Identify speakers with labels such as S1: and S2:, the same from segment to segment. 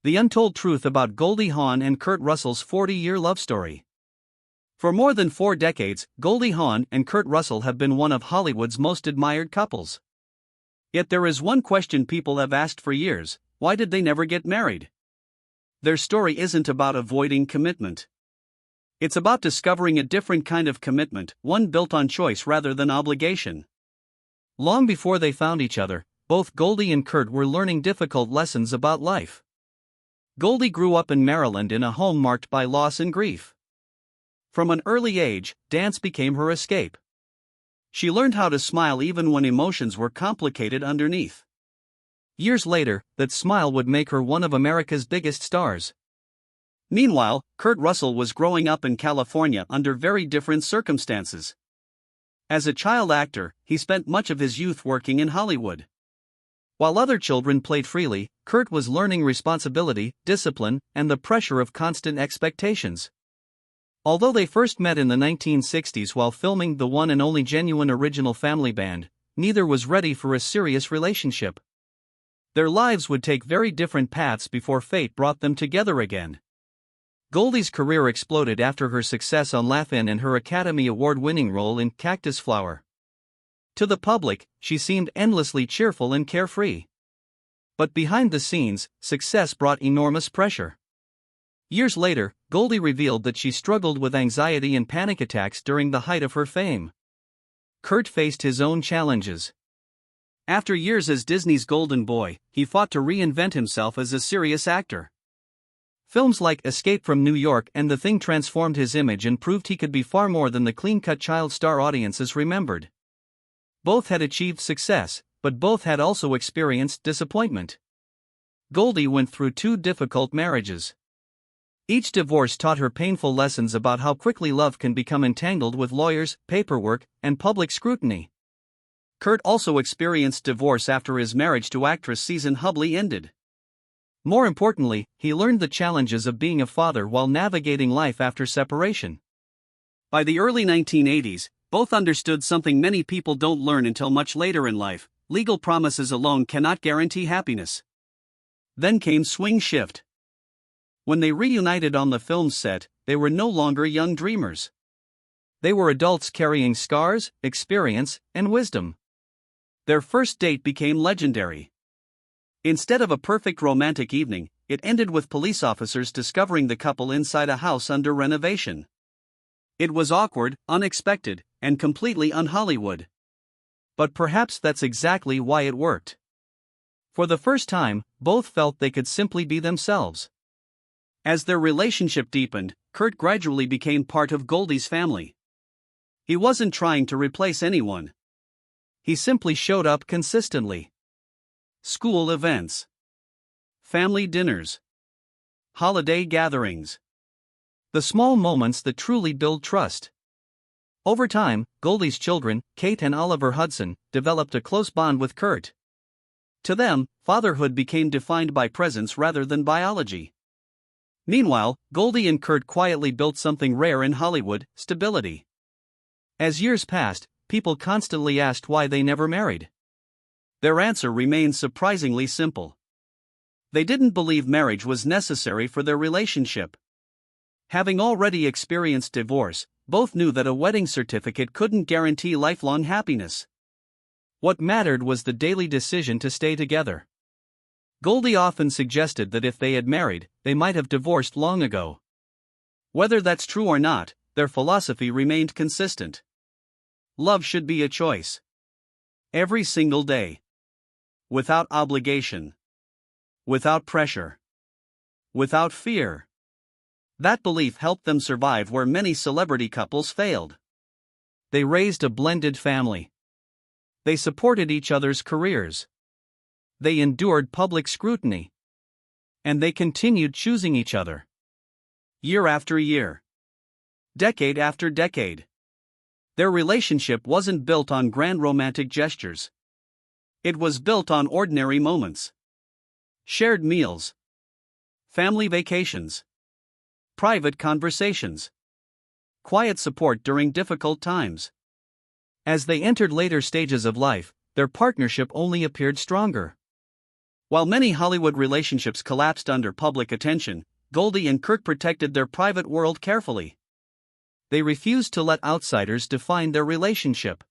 S1: The untold truth about Goldie Hawn and Kurt Russell's 40-year love story. For more than 4 decades, Goldie Hawn and Kurt Russell have been one of Hollywood's most admired couples. Yet there is one question people have asked for years: why did they never get married? Their story isn't about avoiding commitment. It's about discovering a different kind of commitment, one built on choice rather than obligation. Long before they found each other, both Goldie and Kurt were learning difficult lessons about life. Goldie grew up in Maryland in a home marked by loss and grief. From an early age, dance became her escape. She learned how to smile even when emotions were complicated underneath. Years later, that smile would make her one of America's biggest stars. Meanwhile, Kurt Russell was growing up in California under very different circumstances. As a child actor, he spent much of his youth working in Hollywood. While other children played freely, Kurt was learning responsibility, discipline, and the pressure of constant expectations. Although they first met in the 1960s while filming the one and only genuine original Family Band, neither was ready for a serious relationship. Their lives would take very different paths before fate brought them together again. Goldie's career exploded after her success on Laugh-In and her Academy Award-winning role in Cactus Flower. To the public, she seemed endlessly cheerful and carefree. But behind the scenes, success brought enormous pressure. Years later, Goldie revealed that she struggled with anxiety and panic attacks during the height of her fame. Kurt faced his own challenges. After years as Disney's golden boy, he fought to reinvent himself as a serious actor. Films like Escape from New York and The Thing transformed his image and proved he could be far more than the clean-cut child star audiences remembered. Both had achieved success, but both had also experienced disappointment. Goldie went through 2 difficult marriages. Each divorce taught her painful lessons about how quickly love can become entangled with lawyers, paperwork, and public scrutiny. Kurt also experienced divorce after his marriage to actress Susan Hubley ended. More importantly, he learned the challenges of being a father while navigating life after separation. By the early 1980s, both understood something many people don't learn until much later in life: legal promises alone cannot guarantee happiness. Then came Swing Shift. When they reunited on the film's set, they were no longer young dreamers. They were adults carrying scars, experience, and wisdom. Their first date became legendary. Instead of a perfect romantic evening, it ended with police officers discovering the couple inside a house under renovation. It was awkward, unexpected, and completely un-Hollywood. But perhaps that's exactly why it worked. For the first time, both felt they could simply be themselves. As their relationship deepened, Kurt gradually became part of Goldie's family. He wasn't trying to replace anyone. He simply showed up consistently. School events, family dinners, holiday gatherings. The small moments that truly build trust. Over time, Goldie's children, Kate and Oliver Hudson, developed a close bond with Kurt. To them, fatherhood became defined by presence rather than biology. Meanwhile, Goldie and Kurt quietly built something rare in Hollywood: stability. As years passed, people constantly asked why they never married. Their answer remained surprisingly simple. They didn't believe marriage was necessary for their relationship. Having already experienced divorce, both knew that a wedding certificate couldn't guarantee lifelong happiness. What mattered was the daily decision to stay together. Goldie often suggested that if they had married, they might have divorced long ago. Whether that's true or not, their philosophy remained consistent. Love should be a choice. Every single day. Without obligation. Without pressure. Without fear. That belief helped them survive where many celebrity couples failed. They raised a blended family. They supported each other's careers. They endured public scrutiny. And they continued choosing each other. Year after year. Decade after decade. Their relationship wasn't built on grand romantic gestures. It was built on ordinary moments. Shared meals. Family vacations. Private conversations. Quiet support during difficult times. As they entered later stages of life, their partnership only appeared stronger. While many Hollywood relationships collapsed under public attention, Goldie and Kurt protected their private world carefully. They refused to let outsiders define their relationship.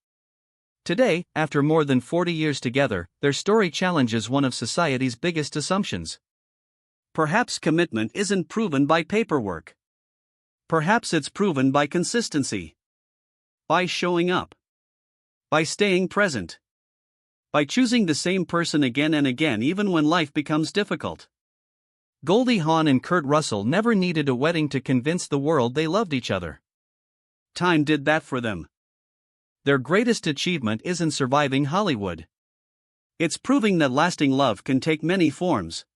S1: Today, after more than 40 years together, their story challenges one of society's biggest assumptions. Perhaps commitment isn't proven by paperwork. Perhaps it's proven by consistency. By showing up. By staying present. By choosing the same person again and again even when life becomes difficult. Goldie Hawn and Kurt Russell never needed a wedding to convince the world they loved each other. Time did that for them. Their greatest achievement isn't surviving Hollywood. It's proving that lasting love can take many forms.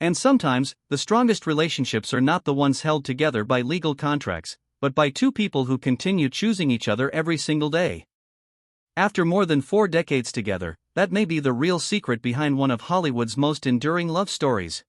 S1: And sometimes, the strongest relationships are not the ones held together by legal contracts, but by two people who continue choosing each other every single day. After more than 4 decades together, that may be the real secret behind one of Hollywood's most enduring love stories.